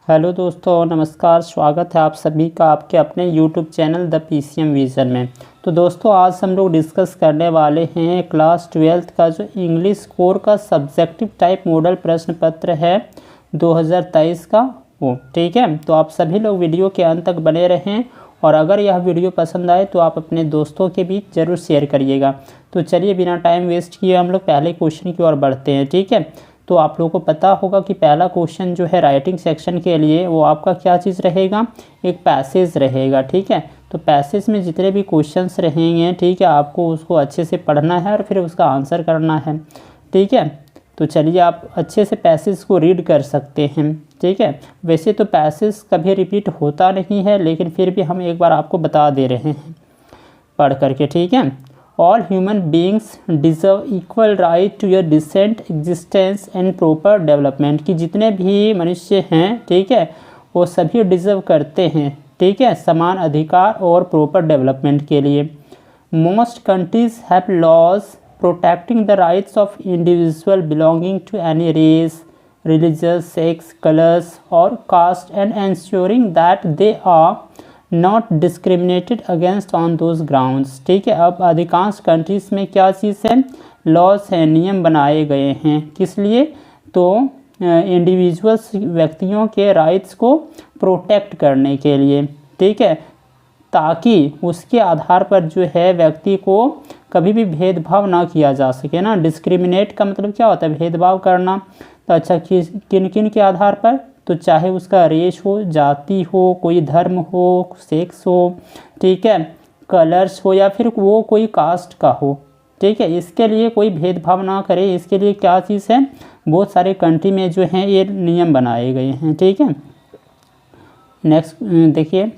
Hello दोस्तों, नमस्कार। स्वागत है आप सभी का आपके अपने YouTube channel the PCM vision में। तो दोस्तों, आज हम लोग डिस्कस करने वाले हैं क्लास 12th का जो इंग्लिश कोर का सब्जेक्टिव टाइप मॉडल प्रश्न पत्र है 2023 का वो। ठीक है, तो आप सभी लोग वीडियो के अंत तक बने रहें और अगर यह वीडियो पसंद आए तो आप अपने दोस्तों के बीच ज़रूर शेयर करिएगा। तो चलिए बिना टाइम वेस्ट किए हम लोग पहले क्वेश्चन की ओर बढ़ते हैं। ठीक है, तो आप लोगों को पता होगा कि पहला क्वेश्चन जो है राइटिंग सेक्शन के लिए वो आपका क्या चीज़ रहेगा, एक पैसेज रहेगा। ठीक है, तो पैसेज में जितने भी क्वेश्चंस रहेंगे, ठीक है, आपको उसको अच्छे से पढ़ना है और फिर उसका आंसर करना है। ठीक है, तो चलिए आप अच्छे से पैसेज को रीड कर सकते हैं। ठीक है, वैसे तो पैसेज कभी रिपीट होता नहीं है, लेकिन फिर भी हम एक बार आपको बता दे रहे हैं पढ़ करके। ठीक है, all human beings deserve equal right to your decent existence and proper development, कि जितने भी मनुष्य हैं, ठीक है, वो सभी डिजर्व करते हैं, ठीक है, समान अधिकार और प्रॉपर डेवलपमेंट के लिए। Most countries have laws protecting the rights of individual belonging to any race, religious, sex, colours और caste and ensuring that they are not discriminated against on those grounds. ठीक है, अब अधिकांश कंट्रीज़ में क्या चीज़ है, लॉज हैं, नियम बनाए गए हैं। किस लिए, तो इंडिविजुअल्स व्यक्तियों के राइट्स को प्रोटेक्ट करने के लिए। ठीक है, ताकि उसके आधार पर जो है व्यक्ति को कभी भी भेदभाव ना किया जा सके ना। डिस्क्रिमिनेट का मतलब क्या होता है, भेदभाव करना। तो अच्छा, किन किन के आधार पर, तो चाहे उसका रेस हो, जाति हो, कोई धर्म हो, सेक्स हो, ठीक है, कलर्स हो या फिर वो कोई कास्ट का हो। ठीक है, इसके लिए कोई भेदभाव ना करे, इसके लिए क्या चीज़ है, बहुत सारे कंट्री में जो हैं ये नियम बनाए गए हैं। ठीक है, नेक्स्ट देखिए,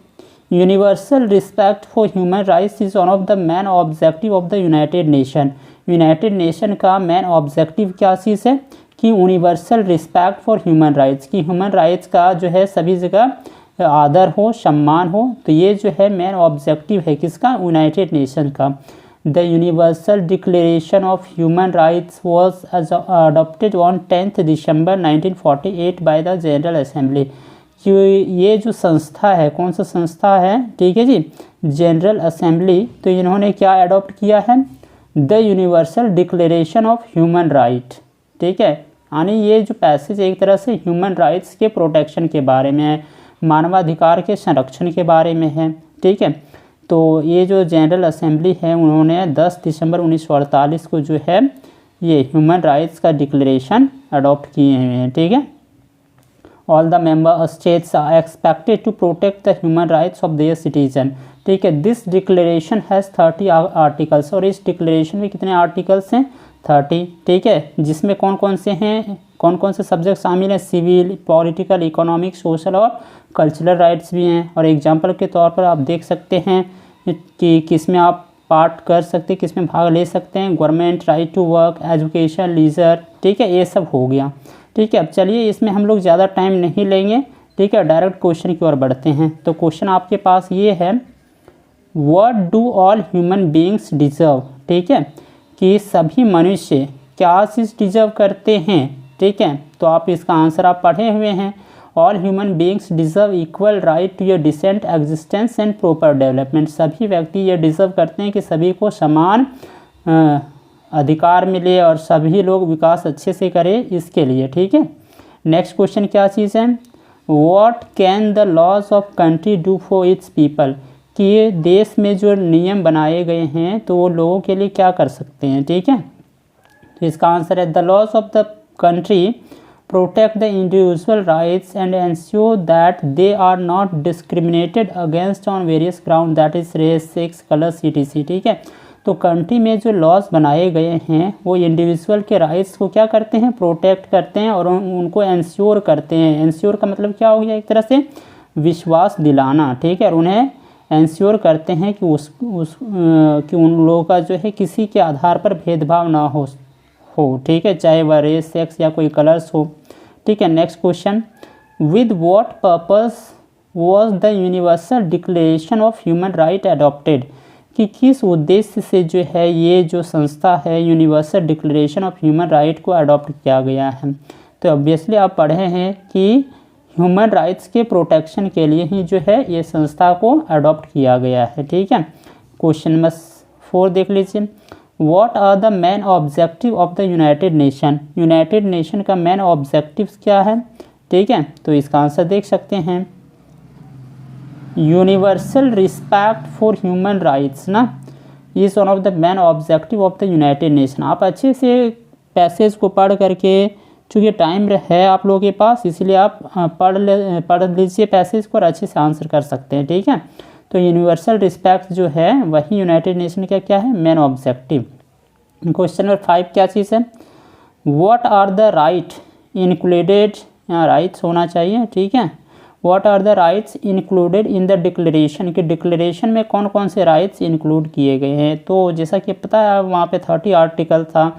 universal respect for human rights is one of the main objective of the United Nation. United Nation का मेन ऑब्जेक्टिव क्या चीज़ है कि universal respect for human rights, की ह्यूमन राइट्स का जो है सभी जगह आदर हो, सम्मान हो। तो ये जो है मेन ऑब्जेक्टिव है किसका, यूनाइटेड नेशन का। The universal declaration of human rights was adopted on 10 December 1948 by the general assembly. ये जो संस्था है, कौन सा संस्था है, ठीक है जी, जनरल असेंबली। तो इन्होंने क्या अडॉप्ट किया है, the universal declaration of human right. ठीक है, यानी ये जो पैसेज एक तरह से ह्यूमन राइट्स के प्रोटेक्शन के बारे में है, मानवाधिकार के संरक्षण के बारे में है। ठीक है, तो ये जो जनरल असेंबली है उन्होंने 10 दिसंबर 1948 को जो है ये ह्यूमन राइट्स का डिक्लेरेशन अडॉप्ट किए हुए हैं। ठीक है, all the member states are expected to protect the human rights of their citizen. ठीक है, दिस डिक्लेरेशन हैज़ 30 आर्टिकल्स, और इस डिक्लेरेशन में कितने आर्टिकल्स हैं, 30। ठीक है, जिसमें कौन कौन से हैं, कौन कौन से सब्जेक्ट शामिल हैं, सिविल, पॉलिटिकल, इकोनॉमिक, सोशल और कल्चरल राइट्स भी हैं। और एग्जांपल के तौर पर आप देख सकते हैं कि किसमें आप पार्ट कर सकते हैं, किसमें भाग ले सकते हैं, government, right to work, education, leisure. ठीक है, ये सब हो गया। ठीक है, अब चलिए इसमें हम लोग ज़्यादा टाइम नहीं लेंगे। ठीक है, डायरेक्ट क्वेश्चन की ओर बढ़ते हैं। तो क्वेश्चन आपके पास ये है, what do all human beings deserve. ठीक है, कि सभी मनुष्य क्या चीज़ डिजर्व करते हैं। ठीक है, तो आप इसका आंसर आप पढ़े हुए हैं, all human beings deserve equal right to your decent existence and proper development. सभी व्यक्ति ये डिजर्व करते हैं कि सभी को समान अधिकार मिले और सभी लोग विकास अच्छे से करें, इसके लिए। ठीक है, नेक्स्ट क्वेश्चन क्या चीज़ है, what can the laws of country do for its people, कि ये देश में जो नियम बनाए गए हैं तो वो लोगों के लिए क्या कर सकते हैं। ठीक है, तो इसका आंसर है, the laws of the country protect the individual rights and ensure that they are not discriminated against on various ground, that is race, sex, colour, सीटीसी। ठीक है, तो कंट्री में जो लॉज बनाए गए हैं वो इंडिविजुअल के राइट्स को क्या करते हैं, प्रोटेक्ट करते हैं और उनको एंश्योर करते हैं। एंश्योर का मतलब क्या हो गया, एक तरह से विश्वास दिलाना। ठीक है, और उन्हें एंश्योर करते हैं कि कि उन लोगों का जो है किसी के आधार पर भेदभाव ना हो। ठीक है, चाहे वह रेस, सेक्स या कोई कलर्स हो। ठीक है, next question, with what purpose was the universal declaration of human right adopted, कि किस उद्देश्य से जो है ये जो संस्था है universal declaration of human right को अडॉप्ट किया गया है। तो ऑब्वियसली आप पढ़े हैं कि ह्यूमन राइट्स के प्रोटेक्शन के लिए ही जो है ये संस्था को अडॉप्ट किया गया है। ठीक है, क्वेश्चन नंबर 4 देख लीजिए। What are the main objective of the United Nation? United Nation का मेन ऑब्जेक्टिव क्या है? ठीक है, तो इसका आंसर देख सकते हैं, universal respect for human rights ना, is one of the main objective of the United Nation. आप अच्छे से पैसेज को पढ़ करके, चूँकि टाइम है आप लोगों के पास, इसलिए आप पढ़ लीजिए पैसेज को और अच्छे से आंसर कर सकते हैं। ठीक है, तो यूनिवर्सल रिस्पेक्ट जो है वही यूनाइटेड नेशन का क्या है, मेन ऑब्जेक्टिव। क्वेश्चन नंबर 5 क्या चीज़ है? What are the right included, यहाँ राइट्स होना चाहिए। ठीक है, what are the rights included in the declaration, कि डिक्लेरेशन में कौन कौन से राइट्स इंक्लूड किए गए हैं? तो जैसा कि पता है वहाँ पे 30 आर्टिकल था।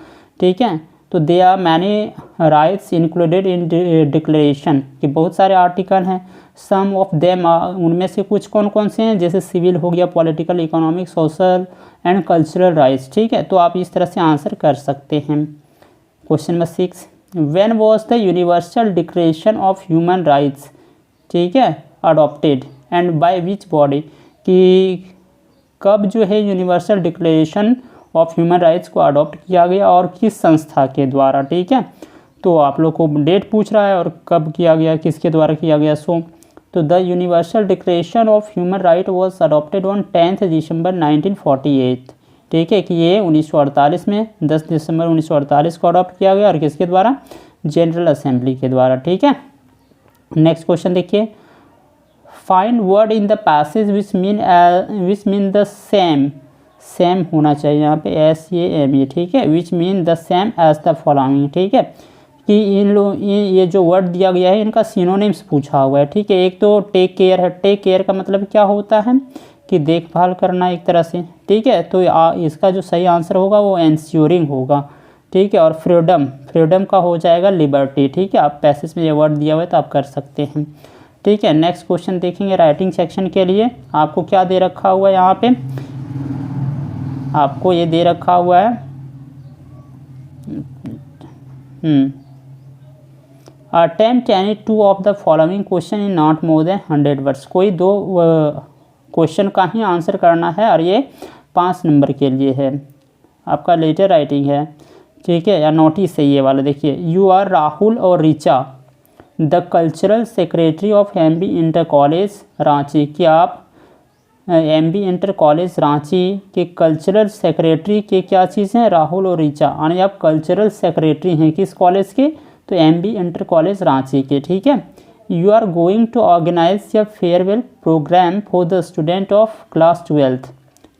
ठीक है, तो they are many rights included in declaration, कि बहुत सारे आर्टिकल हैं। सम ऑफ देम, उनमें से कुछ कौन कौन से हैं, जैसे सिविल हो गया, political, economic, social and cultural rights. ठीक है, तो आप इस तरह से आंसर कर सकते हैं। Question number 6, when was the universal declaration of human rights, ठीक है, adopted and by which body, कि कब जो है universal declaration of human rights को अडॉप्ट किया गया और किस संस्था के द्वारा। ठीक है, तो आप लोग को डेट पूछ रहा है और कब किया गया, किसके द्वारा किया गया। सो तो the universal declaration of human right was adopted on 10 दिसंबर 1948। ठीक है, कि ये 1948 में 10 दिसंबर 1948 को अडॉप्ट किया गया और किसके द्वारा, जनरल असेंबली के द्वारा। ठीक है, नेक्स्ट क्वेश्चन देखिए, find word in the passage which mean the same, same होना चाहिए यहाँ पे SAME। ठीक है, which mean the same as the following. ठीक है, कि ये जो वर्ड दिया गया है इनका सिनोनिम्स पूछा हुआ है। ठीक है, एक तो टेक केयर है, टेक केयर का मतलब क्या होता है, कि देखभाल करना एक तरह से। ठीक है, तो इसका जो सही आंसर होगा वो एंश्योरिंग होगा। ठीक है, और फ्रीडम, फ्रीडम का हो जाएगा लिबर्टी। ठीक है, आप पैसेज में ये वर्ड दिया हुआ है तो आप कर सकते हैं। ठीक है, नेक्स्ट क्वेश्चन देखेंगे राइटिंग सेक्शन के लिए। आपको क्या दे रखा हुआ है यहाँ पे, आपको ये दे रखा हुआ है attempt any 2 of the following question in not more than 100 words. कोई 2 क्वेश्चन का ही आंसर करना है और ये 5 नंबर के लिए है। आपका लेटर राइटिंग है। ठीक है, या नोटिस है ये वाला। देखिए, यू आर राहुल और Richa the cultural secretary of MB inter college Ranchi, कि आप MB इंटर कॉलेज रांची के कल्चरल सेक्रेटरी के क्या चीज़ हैं, राहुल और रिचा, यानी आप कल्चरल सेक्रेटरी हैं किस कॉलेज के, तो MB इंटर कॉलेज रांची के। ठीक है, you are going to organise a farewell programme for the student of class 12th।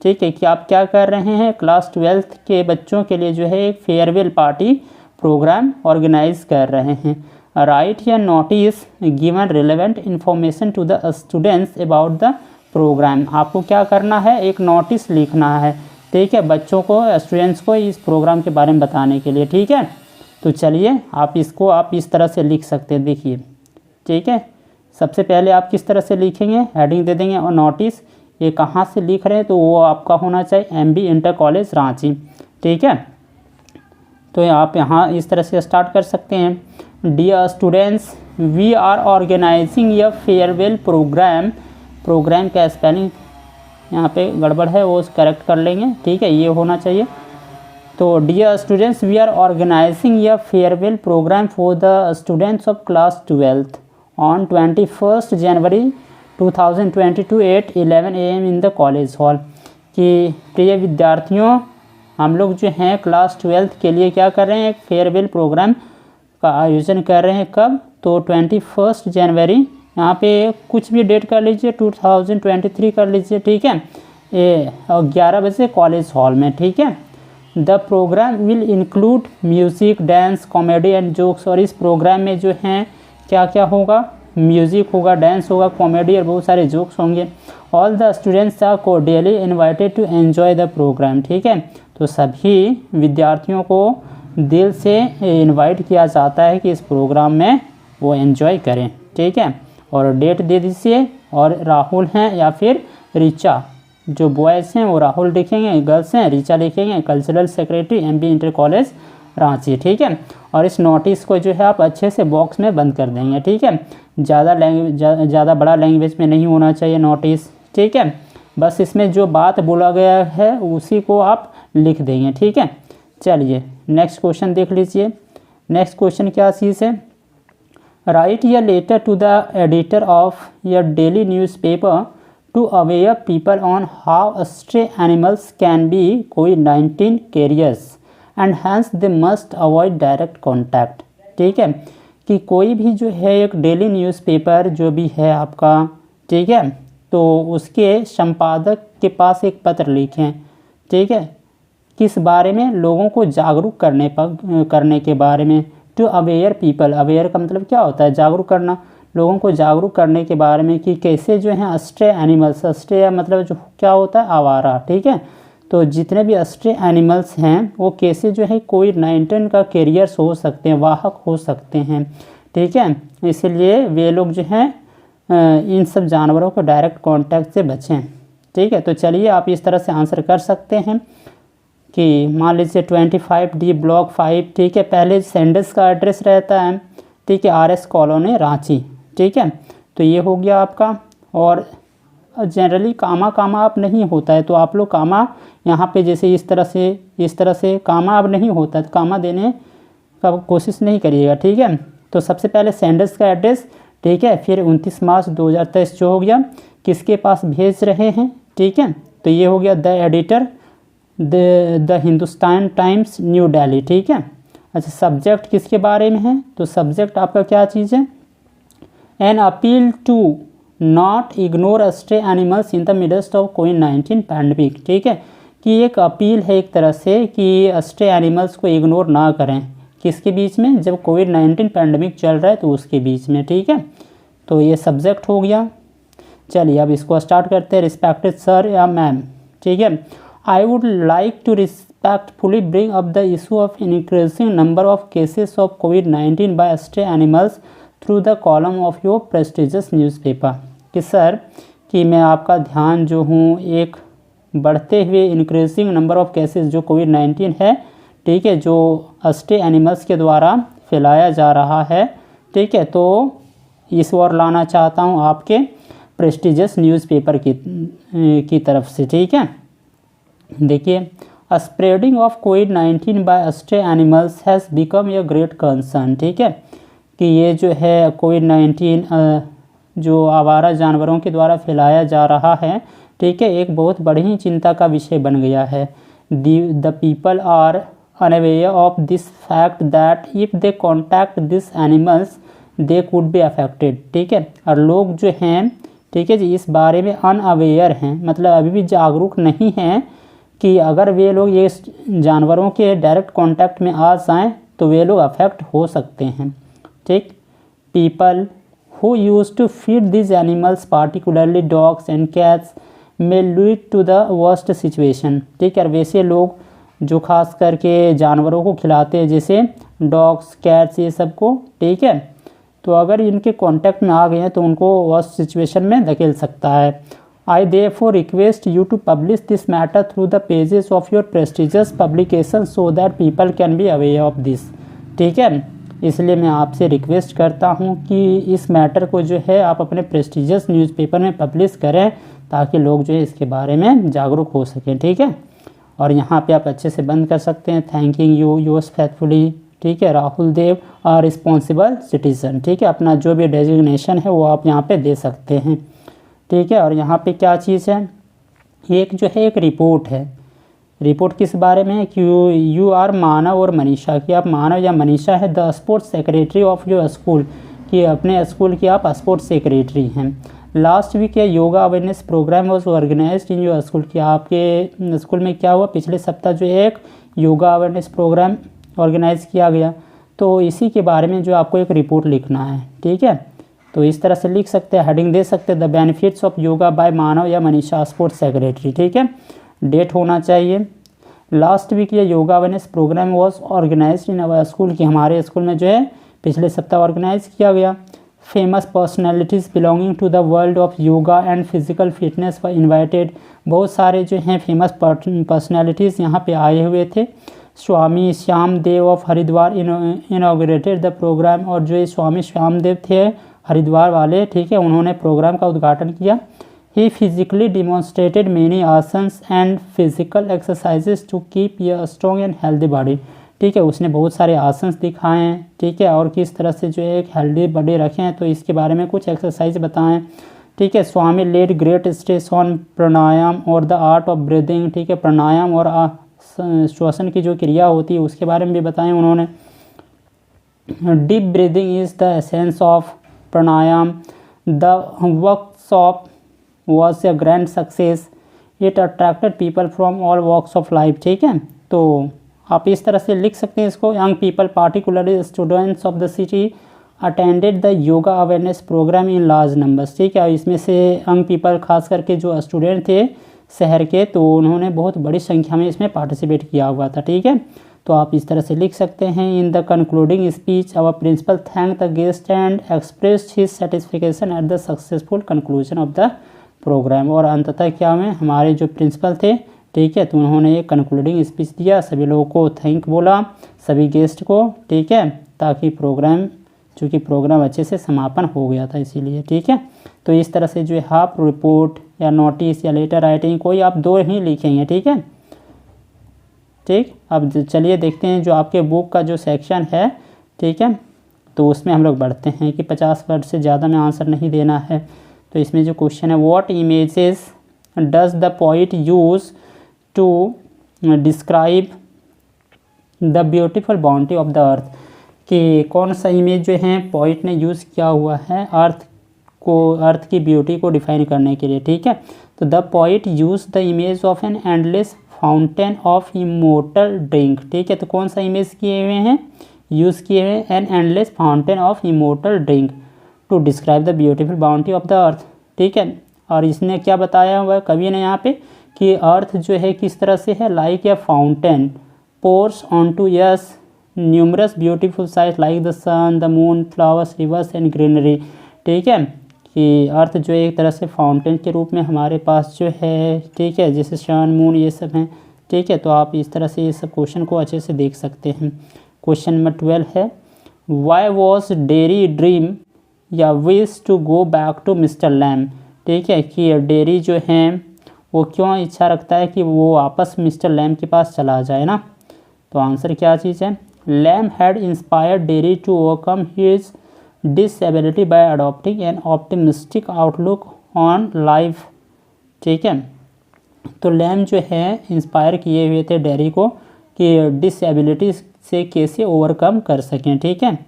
ठीक है, कि आप क्या कर रहे हैं, क्लास 12th के बच्चों के लिए जो है एक फेयरवेल पार्टी प्रोग्राम ऑर्गेनाइज कर रहे हैं। Write a notice given relevant information to the students about the programme. आपको क्या करना है, एक नोटिस लिखना है। ठीक है, बच्चों को, स्टूडेंट्स को इस प्रोग्राम के बारे में बताने के लिए। ठीक है, तो चलिए आप इसको आप इस तरह से लिख सकते हैं। देखिए, ठीक है, सबसे पहले आप किस तरह से लिखेंगे, हेडिंग दे देंगे और नोटिस ये कहाँ से लिख रहे हैं, तो वो आपका होना चाहिए MB इंटर कॉलेज रांची। ठीक है, तो आप यहाँ इस तरह से स्टार्ट कर सकते हैं। Dear students, we are organising a farewell programme, programme का स्पेलिंग यहाँ पे गड़बड़ है वो करेक्ट कर लेंगे। ठीक है, ये होना चाहिए। तो dear students, we are organising a farewell programme for the students of class 12th on 21 January 2022 at 11 AM in the college hall. कि प्रिय विद्यार्थियों, हम लोग जो हैं क्लास 12th के लिए क्या कर रहे हैं, एक फेयरवेल प्रोग्राम का आयोजन कर रहे हैं। कब, तो 21 जनवरी, यहाँ पे कुछ भी डेट कर लीजिए, 2023 कर लीजिए। ठीक है, 11 बजे कॉलेज हॉल में। ठीक है, the programme will include music, dance, comedy and jokes. और इस प्रोग्राम में जो हैं क्या क्या होगा, म्यूज़िक होगा, डांस होगा, कॉमेडी और बहुत सारे जोक्स होंगे। All the students are cordially invited to enjoy the programme. ठीक है, तो सभी विद्यार्थियों को दिल से इनवाइट किया जाता है कि इस प्रोग्राम में वो एंजॉय करें। ठीक है, और डेट दे दीजिए। और राहुल हैं या फिर रिचा, जो बॉयज़ हैं वो राहुल लिखेंगे, गर्ल्स हैं रिचा लिखेंगे, cultural secretary MB inter college Ranchi. ठीक है, और इस नोटिस को जो है आप अच्छे से बॉक्स में बंद कर देंगे। ठीक है, ज़्यादा बड़ा लैंग्वेज में नहीं होना चाहिए नोटिस, ठीक है। बस इसमें जो बात बोला गया है उसी को आप लिख देंगे, ठीक है। चलिए नेक्स्ट क्वेश्चन देख लीजिए। नेक्स्ट क्वेश्चन क्या चीज़ है, write a letter to the editor of your daily newspaper to aware people on how stray animals can be COVID-19 carriers and hence they must avoid direct contact, ठीक है। कि कोई भी जो है एक डेली न्यूज़पेपर जो भी है आपका, ठीक है, तो उसके संपादक के पास एक पत्र लिखें, ठीक है, किस बारे में, लोगों को जागरूक करने के बारे में। टू अवेयर पीपल, अवेयर का मतलब क्या होता है, जागरूक करना, लोगों को जागरूक करने के बारे में कि कैसे जो है स्ट्रे एनिमल्स, स्ट्रे मतलब जो क्या होता है आवारा, ठीक है। तो जितने भी स्ट्रे एनिमल्स हैं वो कैसे जो है COVID-19 का कैरियर्स हो सकते हैं, वाहक हो सकते हैं, ठीक है। इसलिए वे लोग जो हैं इन सब जानवरों को डायरेक्ट कांटेक्ट से बचें, ठीक है। तो चलिए आप इस तरह से आंसर कर सकते हैं कि मान लीजिए 25D ब्लॉक 5, ठीक है, पहले सेंडर्स का एड्रेस रहता है, ठीक है, RS कॉलोनी रांची, ठीक है। तो ये हो गया आपका। और जनरली कामा आप नहीं होता है, तो आप लोग कामा यहाँ पे जैसे इस तरह से कामा अब नहीं होता है, तो कामा देने का कोशिश नहीं करिएगा, ठीक है। तो सबसे पहले सेंडर्स का एड्रेस, ठीक है, फिर 29 मार्च 2023 जो हो गया, किसके पास भेज रहे हैं, ठीक है। तो ये हो गया the editor the Hindustan times new Delhi, ठीक है। अच्छा सब्जेक्ट किसके बारे में है, तो सब्जेक्ट आपका क्या चीज़ है, an appeal to not ignore stray animals in the midst of COVID-19 pandemic, ठीक है, कि एक अपील है एक तरह से कि स्ट्रे एनिमल्स को इग्नोर ना करें, किसके बीच में, जब COVID-19 पैंडमिक चल रहा है तो उसके बीच में, ठीक है। तो ये सब्जेक्ट हो गया। चलिए अब इसको स्टार्ट करते हैं। रिस्पेक्टेड सर या मैम, ठीक है, I would like to respectfully bring up the issue of increasing number of cases of COVID-19 by stray animals through the column of your prestigious newspaper. कि सर कि मैं आपका ध्यान जो हूँ एक बढ़ते हुए इंक्रीजिंग नंबर ऑफ केसेस जो COVID-19 है, ठीक है, जो स्ट्रे एनिमल्स के द्वारा फैलाया जा रहा है, ठीक है, तो इस ओर लाना चाहता हूँ आपके प्रेस्टिजियस न्यूज़पेपर की तरफ से, ठीक है। देखिए, spreading of COVID-19 by stray animals has become a great concern, ठीक है, कि ये जो है COVID-19 जो आवारा जानवरों के द्वारा फैलाया जा रहा है, ठीक है, एक बहुत बड़ी चिंता का विषय बन गया है। The people are unaware of this fact that if they contact this animals they could be affected, ठीक है। और लोग जो हैं, ठीक है जी, इस बारे में अनअवेयर हैं, मतलब अभी भी जागरूक नहीं हैं कि अगर वे लोग ये जानवरों के डायरेक्ट कांटेक्ट में आ जाएं तो वे लोग अफेक्ट हो सकते हैं, ठीक। People who used to feed these animals, particularly dogs and cats, may lead to the worst situation, ठीक है। वैसे लोग जो खास करके जानवरों को खिलाते हैं जैसे डॉग्स कैट्स ये सब को, ठीक है, तो अगर इनके कांटेक्ट में आ गए हैं तो उनको वर्स्ट सिचुएशन में धकेल सकता है। I therefore request you to publish this matter through the pages of your prestigious publication so that people can be aware of this, ठीक है। इसलिए मैं आपसे रिक्वेस्ट करता हूं कि इस मैटर को जो है आप अपने प्रेस्टिजियस न्यूज़पेपर में पब्लिश करें ताकि लोग जो है इसके बारे में जागरूक हो सकें, ठीक है। और यहाँ पे आप अच्छे से बंद कर सकते हैं, थैंकिंग यू योर्स फेथफुली, ठीक है, राहुल देव और रिस्पॉन्सिबल सिटीज़न, ठीक है। अपना जो भी डेजिग्नेशन है वो आप यहाँ पे दे सकते हैं, ठीक है। और यहाँ पे क्या चीज़ है, एक जो है एक रिपोर्ट है, रिपोर्ट किस बारे में है कि यू आर मानव और मनीषा, कि आप मानव या मनीषा है the sports secretary of your school, कि अपने स्कूल की आप स्पोर्ट्स सेक्रेटरी हैं। Last week a yoga awareness programme was organised in your school, कि आपके स्कूल में क्या हुआ, पिछले सप्ताह जो है एक योगा अवेयरनेस प्रोग्राम ऑर्गेनाइज किया गया, तो इसी के बारे में जो आपको एक रिपोर्ट लिखना है, ठीक है। तो इस तरह से लिख सकते हैं, हेडिंग दे सकते हैं the benefits of yoga by Manav या मनीषा स्पोर्ट्स सेक्रेटरी, ठीक है। डेट होना चाहिए। Last week a yoga awareness programme was organised in our school, कि हमारे स्कूल में जो है पिछले सप्ताह ऑर्गेनाइज किया गया। Famous personalities belonging to the world of yoga and physical fitness were invited, बहुत सारे जो हैं फेमस पर्सनैलिटीज़ यहाँ पे आए हुए थे। Swami Shyam Dev of Haridwar inaugurated the programme, और जो स्वामी श्याम देव थे हरिद्वार वाले, ठीक है, उन्होंने प्रोग्राम का उद्घाटन किया। He physically demonstrated many asanas and physical exercises to keep a strong and healthy body, ठीक है, उसने बहुत सारे आसन्स दिखाए हैं, ठीक है, और किस तरह से जो है एक हेल्दी बॉडी रखें हैं, तो इसके बारे में कुछ एक्सरसाइज बताएं, ठीक है। स्वामी लेड ग्रेट स्ट्रेस ऑन प्राणायाम और द आर्ट ऑफ ब्रीदिंग, ठीक है, प्राणायाम और श्वसन की जो क्रिया होती है उसके बारे में भी बताएं उन्होंने। Deep breathing is the essence of pranayama, the workshop was a grand success, it attracted people from all walks of life, ठीक है। तो आप इस तरह से लिख सकते हैं इसको। Young people particularly students of the city attended the yoga awareness programme in large numbers, ठीक है, इसमें से यंग पीपल खास करके जो स्टूडेंट थे शहर के, तो उन्होंने बहुत बड़ी संख्या में इसमें पार्टिसिपेट किया हुआ था, ठीक है। तो आप इस तरह से लिख सकते हैं। In the concluding speech our principal thank the guest and expressed his satisfaction at the successful conclusion of the programme. और अंततः क्या हुए, हमारे जो प्रिंसिपल थे, ठीक है, तो उन्होंने एक कंक्लूडिंग स्पीच दिया, सभी लोगों को थैंक बोला, सभी गेस्ट को, ठीक है, ताकि प्रोग्राम, चूँकि प्रोग्राम अच्छे से समापन हो गया था इसीलिए, ठीक है। तो इस तरह से जो है आप रिपोर्ट या नोटिस या लेटर राइटिंग कोई आप 2 ही लिखेंगे, ठीक है, ठीक। अब चलिए देखते हैं जो आपके बुक का जो सेक्शन है, ठीक है, तो उसमें हम लोग बढ़ते हैं कि 50 वर्ड से ज़्यादा में आंसर नहीं देना है। तो इसमें जो क्वेश्चन है, what images does the poet use to describe the beautiful bounty of the earth, कि कौन सा इमेज जो है पोइट ने यूज़ किया हुआ है अर्थ की ब्यूटी को डिफाइन करने के लिए, ठीक है। तो the poet use the image of N endless fountain of immortal drink, ठीक है, तो कौन सा इमेज किए हुए हैं, यूज़ किए हुए an endless fountain of immortal drink to describe the beautiful bounty of the earth, ठीक है। और इसने क्या बताया हुआ है कवि ने यहाँ पे कि अर्थ जो है किस तरह से है, like a fountain pours on to us numerous beautiful sight like the sun, the moon, flowers, rivers and greenery, ठीक है, कि अर्थ जो है एक तरह से फाउंटेन के रूप में हमारे पास जो है, ठीक है, जैसे सन, मून, ये सब हैं, ठीक है। तो आप इस तरह से ये सब क्वेश्चन को अच्छे से देख सकते हैं। क्वेश्चन नंबर 12 है, why was Derry dream a wish to go back to Mr Lamb, ठीक है, कि डेरी जो है वो क्यों इच्छा रखता है कि वो वापस मिस्टर लैम के पास चला जाए ना। तो आंसर क्या चीज़ है, Lamb had inspired Derry to overcome his disability by adopting an optimistic outlook on life, ठीक है। तो लैम जो है इंस्पायर किए हुए थे डेरी को कि डिसेबिलिटी से कैसे ओवरकम कर सकें, ठीक है।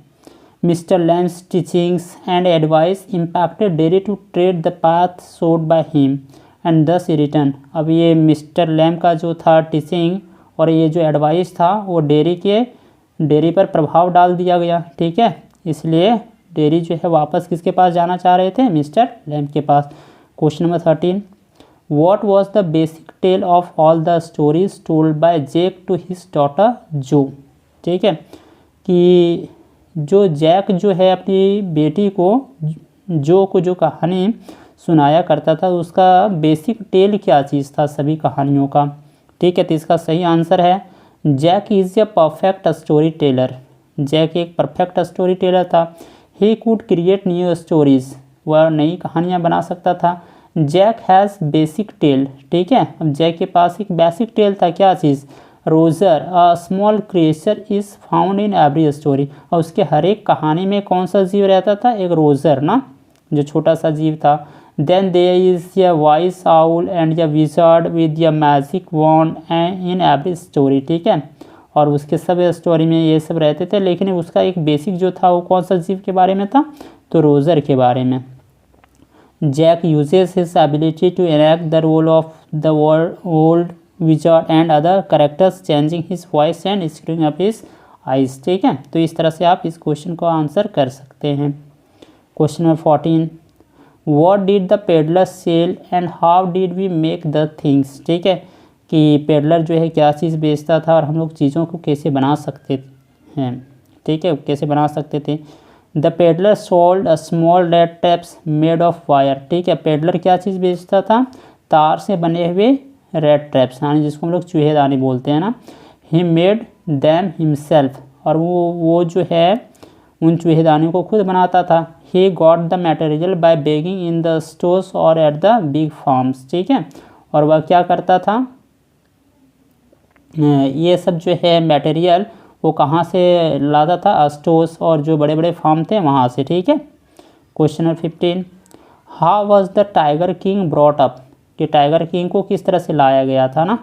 Mr Lamb's teachings and advice impacted Derry to tread the path showed by him and thus return. अब ये मिस्टर लैम का जो था टीचिंग और ये जो एडवाइस था वो डेरी पर प्रभाव डाल दिया गया, ठीक है, इसलिए डेरी जो है वापस किसके पास जाना चाह रहे थे, मिस्टर लैम के पास। Question number 13, what was the basic tale of all the stories told by Jack to his daughter Jo, ठीक है, कि जो जैक जो है अपनी बेटी को जो कहानी सुनाया करता था उसका बेसिक टेल क्या चीज़ था सभी कहानियों का, ठीक है। तो इसका सही आंसर है Jack is a perfect story teller. Jack एक परफेक्ट स्टोरी टेलर था। He could create new stories, वह नई कहानियाँ बना सकता था। जैक हैज़ बेसिक टेल, ठीक है, अब जैक के पास एक बेसिक टेल था, क्या चीज़, Roger a small creature is found in every story, और उसके हर एक कहानी में कौन सा जीव रहता था, एक रोज़र ना, जो छोटा सा जीव था। Then there is a wise owl and a wizard with a magic wand in every story, ठीक है, और उसके सब स्टोरी में ये सब रहते थे, लेकिन उसका एक बेसिक जो था वो कौन सा जीव के बारे में था, तो रोज़र के बारे में। Jack uses his ability to enact the role of the old wizard and other characters changing his voice and screwing up his eyes, ठीक है। तो इस तरह से आप इस क्वेश्चन को आंसर कर सकते हैं। Question number 14, what did the peddler sell and how did we make the things, ठीक है, कि पेडलर जो है क्या चीज़ बेचता था और हम लोग चीज़ों को कैसे बना सकते हैं, ठीक है, कैसे बना सकते थे। The peddler sold a small red taps made of wire, ठीक है, पेडलर क्या चीज़ बेचता था, तार से बने हुए रेड ट्रैप्स, यानी जिसको हम लोग चूहेदानी बोलते हैं ना। ही मेड दैम हिमसेल्फ, और वो जो है उन चूहेदानियों को खुद बनाता था। He got the material by begging in the stores और एट द बिग फार्म्स, ठीक है। और वह क्या करता था, ये सब जो है मटेरियल वो कहाँ से लाता था, स्टोर्स और जो बड़े बड़े फार्म थे वहाँ से, ठीक है। Question number 15, how was the tiger king brought up, कि टाइगर किंग को किस तरह से लाया गया था ना।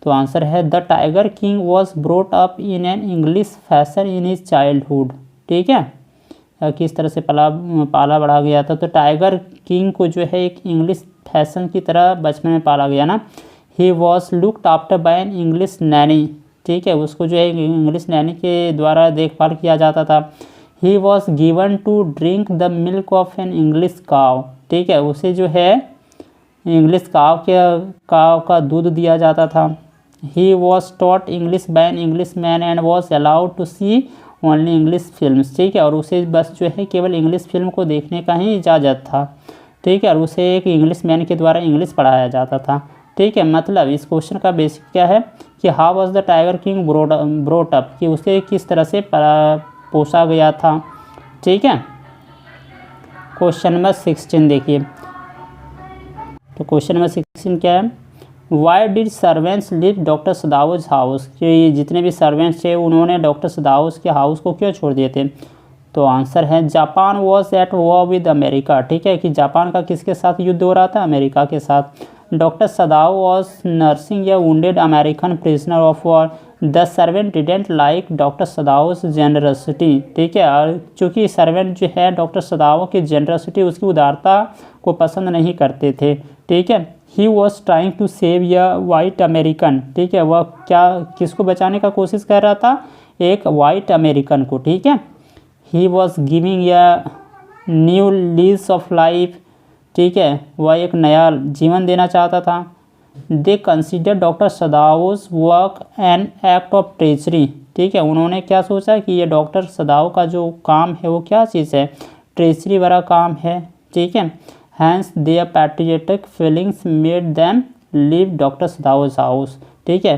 तो आंसर है the tiger king was brought up in an English fashion in his childhood, ठीक है। किस तरह से पाला बढ़ा गया था, तो टाइगर किंग को जो है एक इंग्लिश फैशन की तरह बचपन में पाला गया ना। He was looked after bye an English Naini, ठीक है, उसको जो है इंग्लिश नैनी के द्वारा देखभाल किया जाता था। He was given to drink the milk of an English cow, ठीक है, उसे जो है इंग्लिश काव का दूध दिया जाता था। He was taught English by an English man and was allowed to see only English films, ठीक है, और उसे बस जो है केवल इंग्लिश फिल्म को देखने का ही इजाज़त था, ठीक है, और उसे एक इंग्लिश मैन के द्वारा इंग्लिश पढ़ाया जाता था, ठीक है। मतलब इस क्वेश्चन का बेसिक क्या है कि how was the tiger king brought up, कि उसे किस तरह से पोसा गया था, ठीक है। क्वेश्चन नंबर 16 देखिए, तो क्वेश्चन नंबर 16 क्या है, why did servants leave doctor Sadao's house, कि जितने भी सर्वेंट्स थे उन्होंने डॉक्टर सदाउज के हाउस को क्यों छोड़ दिए थे। तो आंसर है Japan was at war with America, ठीक है, कि जापान का किसके साथ युद्ध हो रहा था, अमेरिका के साथ। Doctor Sadao was nursing a wounded American prisoner of war, the servant didn't like doctor Sadao's generosity, ठीक है, और चूँकि सर्वेंट जो है डॉक्टर सदाउ की जेनरसिटी, उसकी उदारता को पसंद नहीं करते थे, ठीक है। He was trying to save a white American, ठीक है, वह क्या किसको बचाने का कोशिश कर रहा था, एक वाइट अमेरिकन को, ठीक है। He was giving a new lease of life, ठीक है, वह एक नया जीवन देना चाहता था। They consider doctor Sadao's work an act of treachery, ठीक है, उन्होंने क्या सोचा कि ये डॉक्टर सदाउ का जो काम है वो क्या चीज़ है, ट्रेचरी वाला काम है, ठीक है। Hence their patriotic feelings made them leave doctor Sadao's house, ठीक है।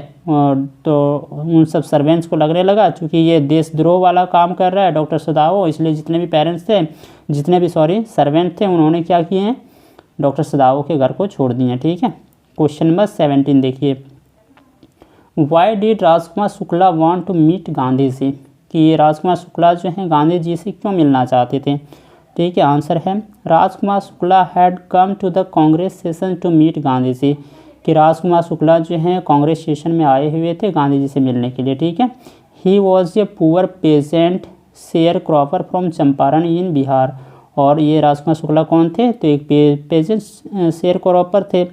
तो उन सब सर्वेंट्स को लगने लगा चूँकि ये देशद्रोह वाला काम कर रहा है डॉक्टर सदाउ, इसलिए जितने भी सर्वेंट थे उन्होंने क्या किए हैं, डॉक्टर सदाउ के घर को छोड़ दिए, ठीक है। क्वेश्चन नंबर 17 देखिए, why did Rajkumar Shukla want to meet Gandhi ji, कि राजकुमार शुक्ला जो हैं गांधी जी से क्यों मिलना चाहते थे, ठीक है। आंसर है Rajkumar Shukla had come to the Congress session to meet Gandhi ji, कि राजकुमार शुक्ला जो हैं कांग्रेस सेशन में आए हुए थे गांधी जी से मिलने के लिए, ठीक है। He was a poor peasant sharecropper from Champaran in Bihar, और ये राजकुमार शुक्ला कौन थे, तो एक पेजेंट शेयर क्रॉपर थे,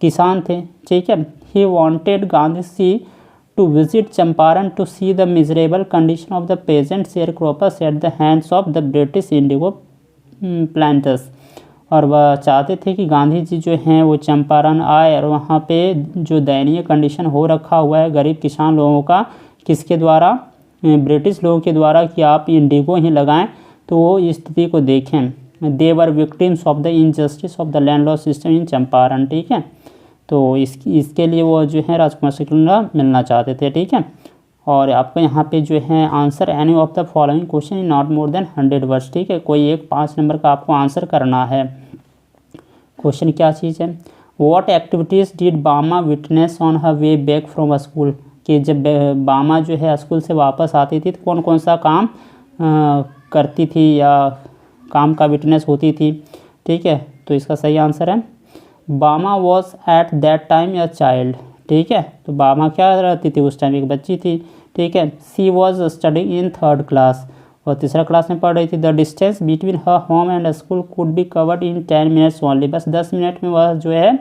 किसान थे, ठीक है। He wanted Gandhi ji to visit Champaran to see the miserable condition of the peasant sharecroppers at the hands of the British indigo planters, और वह चाहते थे कि गांधी जी जो हैं वो चंपारण आए और वहाँ पे जो दयनीय कंडीशन हो रखा हुआ है गरीब किसान लोगों का, किसके द्वारा, ब्रिटिश लोगों के द्वारा, कि आप इंडिगो ही लगाएं, तो वो इस स्थिति को देखें। They were victims of the injustice of the landlord system in Champaran, ठीक है। तो इसके लिए वो जो है राजकुमार शुक्ला मिलना चाहते थे, ठीक है। और आपको यहाँ पे जो है answer any of the following question in not more than 100 words, ठीक है, कोई एक 5 नंबर का आपको आंसर करना है। क्वेश्चन क्या चीज़ है, व्हाट एक्टिविटीज़ डिड बामा witness on her way back from school, कि जब बामा जो है स्कूल से वापस आती थी तो कौन कौन सा काम करती थी या काम का विटनेस होती थी, ठीक है। तो इसका सही आंसर है बामा was at that time a child, ठीक है। तो बामा क्या रहती थी, उस टाइम एक बच्ची थी, ठीक है। She was studying in 3rd class, और 3रा क्लास में पढ़ रही थी। The distance between her home and school could be covered in 10 minutes only, बस 10 मिनट में वह जो है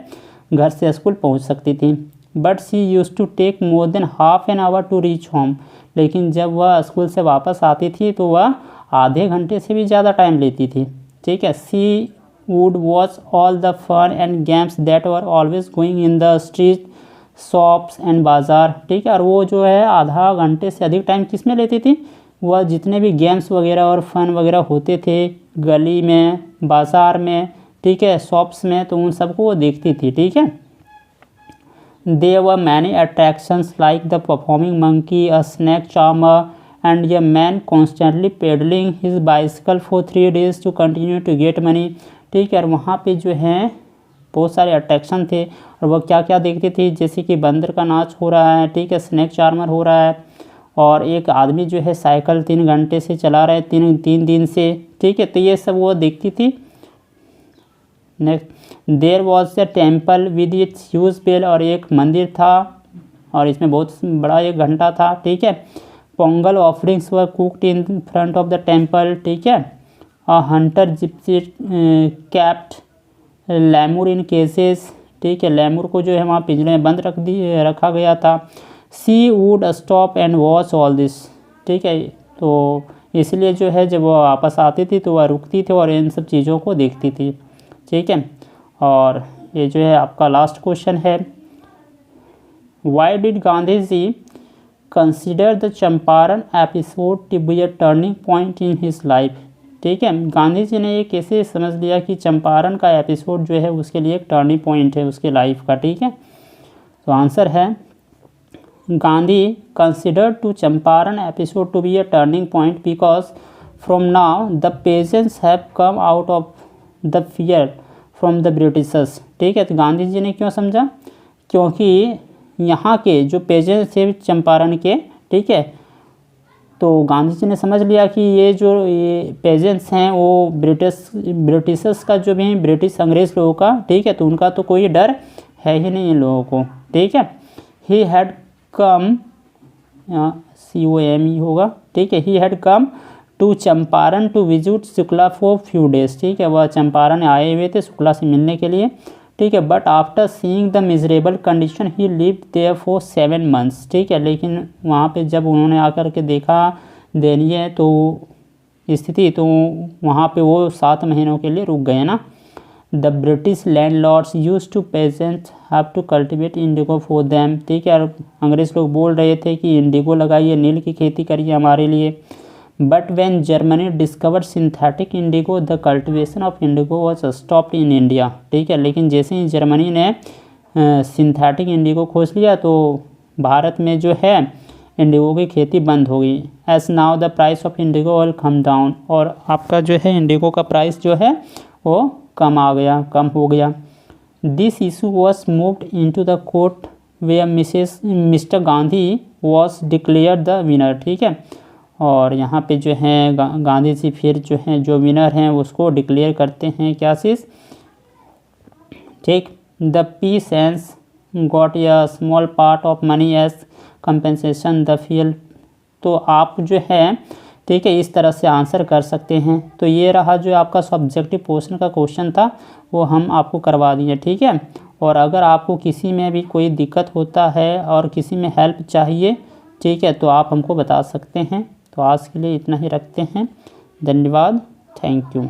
घर से स्कूल पहुंच सकती थी। But she use to take more than half an hour to reach home, लेकिन जब वह स्कूल से वापस आती थी तो वह आधे घंटे से भी ज़्यादा टाइम लेती थी, ठीक है। She would watch all the fun and games that were always going in the street shops and bazaar, ठीक है। और वो जो है आधा घंटे से अधिक टाइम किस में लेती थी, वह जितने भी गेम्स वगैरह और फन वगैरह होते थे गली में, बाज़ार में, ठीक है, शॉप्स में, तो उन सबको वो देखती थी, ठीक है। There were many attractions like the performing monkey, a snake charmer, and a man constantly pedalling his bicycle for 3 days to continue to get money. ठीक है, और वहाँ पे जो है बहुत सारे अट्रैक्शन थे और वह क्या क्या देखते थे, जैसे कि बंदर का नाच हो रहा है, ठीक है, स्नेक चार्मर हो रहा है, और एक आदमी जो है साइकिल 3 घंटे से चला रहा है, तीन दिन से, ठीक है, तो ये सब वो देखती थी। Next, there was a temple with its huge bell, और एक मंदिर था और इसमें बहुत बड़ा एक घंटा था, ठीक है। Pongal offerings were cooked in front of the temple, ठीक है। A hunter gypsy kept lemur in cases, ठीक है, लैमूर को जो है वहाँ पिंजरे में बंद रखा गया था। She would stop and watch all this, ठीक है, तो इसलिए जो है जब वो वापस आती थी तो वह रुकती थी और इन सब चीज़ों को देखती थी, ठीक है। और ये जो है आपका लास्ट क्वेश्चन है, why did Gandhi ji consider the Champaran episode to be a turning point in his life, ठीक है, गांधी जी ने ये कैसे समझ लिया कि चंपारण का एपिसोड जो है उसके लिए एक टर्निंग पॉइंट है उसके लाइफ का, ठीक है। तो आंसर है, Gandhi consider to Champaran episode to be a turning point because from now the peasants have come out of the fear from the Britishers, ठीक है। तो गांधी जी ने क्यों समझा, क्योंकि यहाँ के जो पेजेंट्स थे चंपारण के, ठीक है, तो गांधी जी ने समझ लिया कि ये पेजेंट्स हैं वो ब्रिटिशर्स का जो भी हैं, ब्रिटिश अंग्रेज़ लोगों का, ठीक है, तो उनका तो कोई डर है ही नहीं इन लोगों को, ठीक है। ही हैड कम, COME होगा, ठीक है, he had come to Champaran to visit Shukla for few days, ठीक है, वह चंपारण आए हुए थे शुक्ला से मिलने के लिए, ठीक है। But after seeing the miserable condition he lived there for 7 months, ठीक है, लेकिन वहाँ पे जब उन्होंने आकर के देखा दयनीय तो स्थिति, तो वहाँ पे वो 7 महीनों के लिए रुक गए ना। The British landlords used to peasants have to cultivate indigo for them, ठीक है, और अंग्रेज़ लोग बोल रहे थे कि इंडिगो लगाइए, नील की खेती करिए हमारे लिए। But when Germany discovered synthetic Indigo the cultivation of Indigo was stopped in India, ठीक है, लेकिन जैसे ही जर्मनी ने सिंथेटिक इंडिगो खोज लिया तो भारत में जो है इंडिगो की खेती बंद हो गई। As now the price of indigo will come down, और आपका जो है इंडिगो का प्राइस जो है वो कम हो गया। This issue was moved into the court where mister Gandhi was declared the winner, ठीक है, और यहाँ पे जो है गांधी जी फिर जो हैं जो विनर हैं उसको डिक्लेयर करते हैं, क्या चीज़, ठीक। The peasants got a small part of money as compensation the field, तो आप जो है, ठीक है, इस तरह से आंसर कर सकते हैं। तो ये रहा जो आपका सब्जेक्टिव पोर्शन का क्वेश्चन था वो हम आपको करवा दिए, ठीक है। और अगर आपको किसी में भी कोई दिक्कत होता है और किसी में हेल्प चाहिए, ठीक है, तो आप हमको बता सकते हैं। तो आज के लिए इतना ही रखते हैं, धन्यवाद, थैंक यू।